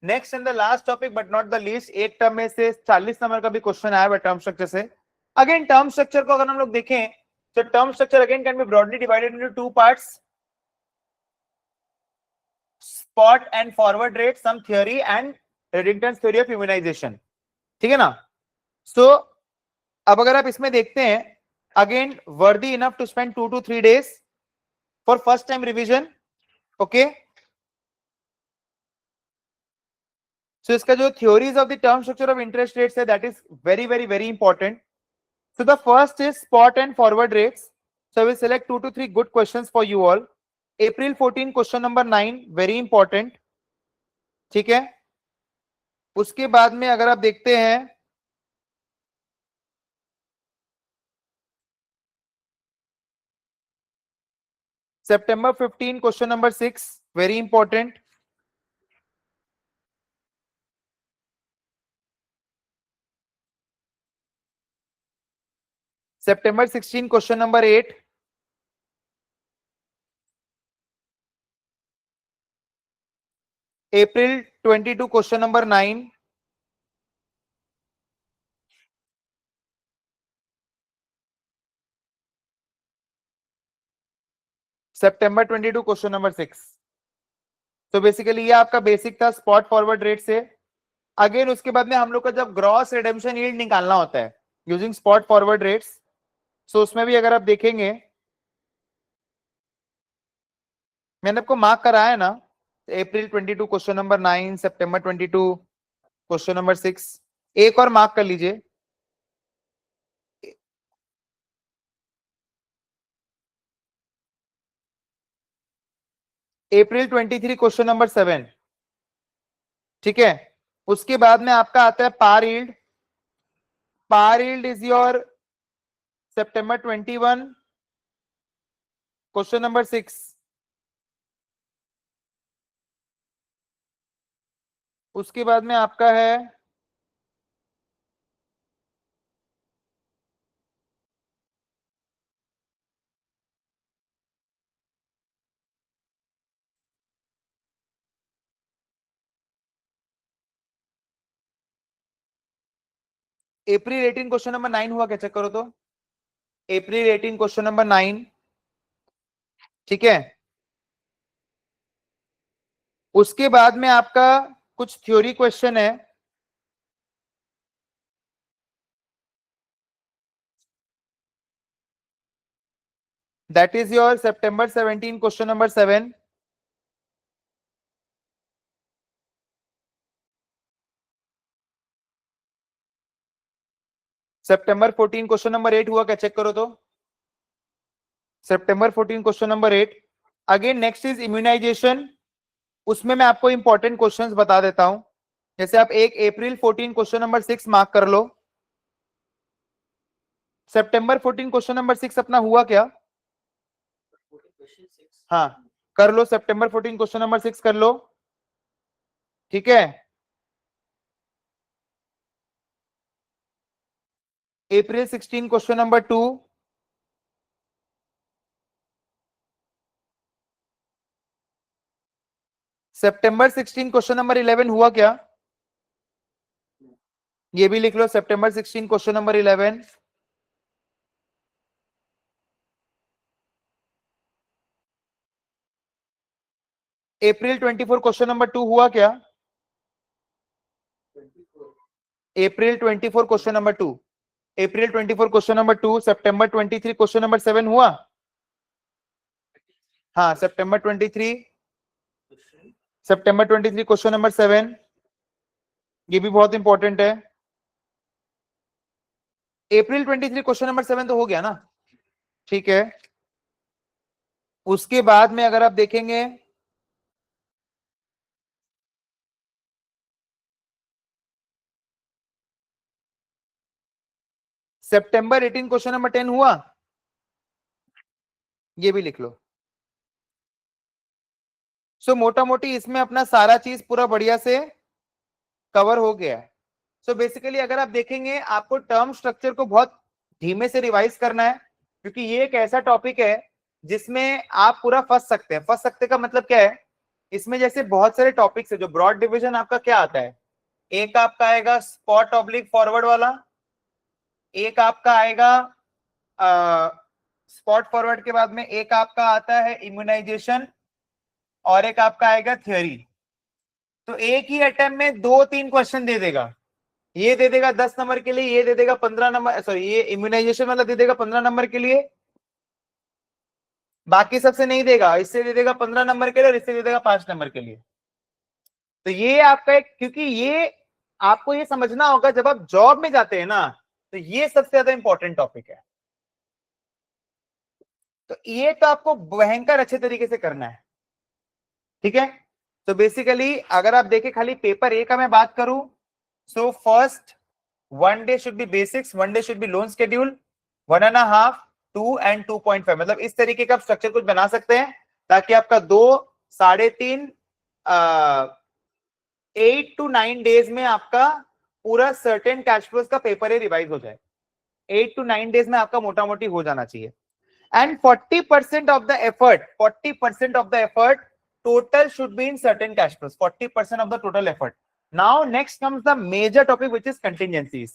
Next and the last topic but not the least, एक term में से 40 number का भी क्वेश्चन आया टर्म स्ट्रक्चर से। अगेन टर्म स्ट्रक्चर को अगर हम लोग देखें तो term structure again can be broadly divided into two parts, spot and forward rate, some theory and Redington theory of immunisation. ठीक है ना? सो अब अगर आप इसमें देखते हैं, again worthy enough to spend 2 to 3 days for first time revision. Okay, so इसका जो theories of the term structure of interest rates है that is very very very important. So the first is spot and forward rates. So I will select 2 to 3 good questions for you all. April 14 question number 9 very important. ठीक है, उसके बाद में अगर आप देखते हैं September 15 question number 6 very important. September 16 question number 8। April 22 question number 9। September 22 question number 6। तो बेसिकली ये आपका बेसिक था स्पॉट फॉरवर्ड रेट से। अगेन उसके बाद में हम लोग का जब ग्रॉस रिडेम्पशन यील्ड निकालना होता है यूजिंग स्पॉट फॉरवर्ड रेट्स, सो उसमें भी अगर आप देखेंगे मैंने आपको मार्क कराया है ना, April 22 question number 9, September 22 question number 6, एक और मार्क कर लीजिए। April 23 question number 7। ठीक है, उसके बाद में आपका आता है par yield. Par yield is your September 21 question number 6। उसके बाद में आपका है April 18 क्वेश्चन नंबर 9 हुआ क्या, चेक करो तो। April 18 question number 9। ठीक है, उसके बाद में आपका कुछ थ्योरी क्वेश्चन है। That is your September 17 question number 7। September 14 question number 8 हुआ क्या, चेक करो तो। September 14 question number 8। Again next is immunisation. उसमें मैं आपको इंपॉर्टेंट क्वेश्चंस बता देता हूं। जैसे आप एक April 14 क्वेश्चन नंबर 6 मार्क कर लो। September 14 क्वेश्चन नंबर 6 अपना हुआ क्या? हाँ, कर लो September 14 क्वेश्चन नंबर 6 कर लो। ठीक है, April 16 question number 2। September 16 question number 11 हुआ क्या? ये भी लिख लो September 16 question number 11। April 24 question number 2 हुआ क्या? April 24 question number 2। April 24 question number 2। September 23 question number 7 हुआ? हाँ, September 23। September 23 क्वेश्चन नंबर 7, ये भी बहुत इंपॉर्टेंट है। April 23 क्वेश्चन नंबर 7 तो हो गया ना? ठीक है, उसके बाद में अगर आप देखेंगे September 18 क्वेश्चन नंबर 10 हुआ? ये भी लिख लो। सो मोटा मोटी इसमें अपना सारा चीज पूरा बढ़िया से कवर हो गया है। सो बेसिकली अगर आप देखेंगे आपको टर्म स्ट्रक्चर को बहुत धीमे से रिवाइज करना है, क्योंकि ये एक ऐसा टॉपिक है जिसमें आप पूरा फंस सकते हैं। फंस सकते का मतलब क्या है? इसमें जैसे बहुत सारे टॉपिक्स है, जो ब्रॉड डिवीजन आपका क्या आता है, एक आपका आएगा स्पॉट ऑब्लिक फॉरवर्ड वाला, एक आपका आएगा स्पॉट फॉरवर्ड के बाद में एक आपका आता है इम्यूनाइजेशन, और एक आपका आएगा थ्योरी। तो एक ही अटेम्प्ट में 2-3 क्वेश्चन दे देगा, ये दे देगा 10 नंबर के लिए, ये दे देगा 15 नंबर, सॉरी ये इम्यूनाइजेशन वाला दे देगा 15 नंबर के लिए, बाकी सबसे नहीं देगा, इससे दे देगा 15 नंबर के लिए और इससे दे देगा 5 नंबर के लिए। तो ये आपका एक, क्योंकि ये आपको ये समझना होगा जब आप जॉब में जाते हैं ना, तो ये सबसे ज्यादा इंपॉर्टेंट टॉपिक है। तो ये तो आपको भयंकर अच्छे तरीके से करना है, ठीक है। तो बेसिकली अगर आप देखें खाली पेपर ए का मैं बात करूं, so first 1 day should be basics, 1 day should be loan schedule, 1.5, 2 and 2.5, मतलब इस तरीके का स्ट्रक्चर कुछ बना सकते हैं ताकि आपका 2, 3.5, 8 to 9 days में आपका पूरा सर्टेन कैश फ्लोज का पेपर ही रिवाइज हो जाए। 8 to 9 days में आपका मोटा मोटी हो जाना चाहिए। And 40% of the effort, 40% of the effort total should be in certain cash flows, 40% of the total effort. Now next comes the major topic which is contingencies.